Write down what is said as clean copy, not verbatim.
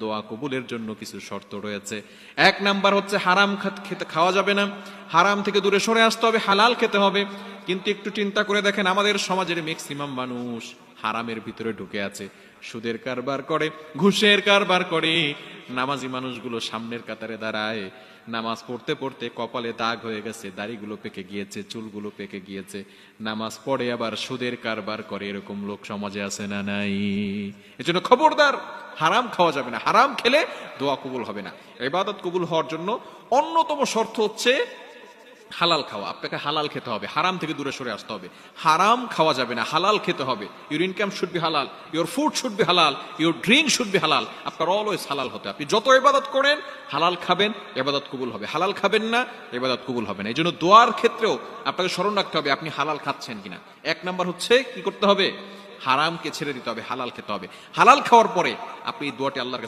দোয়া কবুলের জন্য কিছু শর্ত রয়েছে। এক নাম্বার হচ্ছে হারাম খেতে খাওয়া যাবে না, হারাম থেকে দূরে সরে আসতে হবে, হালাল খেতে হবে। কিন্তু একটু চিন্তা করে দেখেন, আমাদের সমাজের ম্যাক্সিমাম মানুষ হারামের ভিতরে ঢুকে আছে, সুদের কারবার করে, ঘুষের কারবার করে। নামাজি মানুষগুলো সামনের কাতারে দাঁড়ায়, নামাজ পড়তে পড়তে কপালে দাগ হয়ে গেছে, দাড়িগুলো পেকে গিয়েছে, চুলগুলো পেকে গিয়েছে, নামাজ পড়ে আবার সুদের কারবার করে। এরকম লোক সমাজে আছে না নাই? এজন্য খবরদার, হারাম খাওয়া যাবে না। হারাম খেলে দোয়া কবুল হবে না। ইবাদত কবুল হওয়ার জন্য অন্যতম শর্ত হচ্ছে হালাল খাওয়া। আপনাকে হালাল খেতে হবে, হারাম থেকে দূরে সরে আসতে হবে। হারাম খাওয়া যাবে না, হালাল খেতে হবে। ইউর ইনকাম শুড বি হালাল, ইউর ফুড শুড বি হালাল, ইউর ড্রিঙ্ক শুড বি হালাল। আপনার অলওয়েজ হালাল হতে। আপনি যত ইবাদত করেন, হালাল খাবেন, ইবাদত কবুল হবে। হালাল খাবেন না, ইবাদত কবুল হবে না। এই জন্য দোয়ার ক্ষেত্রেও আপনাকে স্মরণ রাখতে হবে আপনি হালাল খাচ্ছেন কিনা। এক নাম্বার হচ্ছে কি করতে হবে? হারামকে ছেড়ে দিতে হবে, হালাল খেতে হবে। হালাল খাওয়ার পরে আপনি এই দোয়াটি আল্লাহর কাছে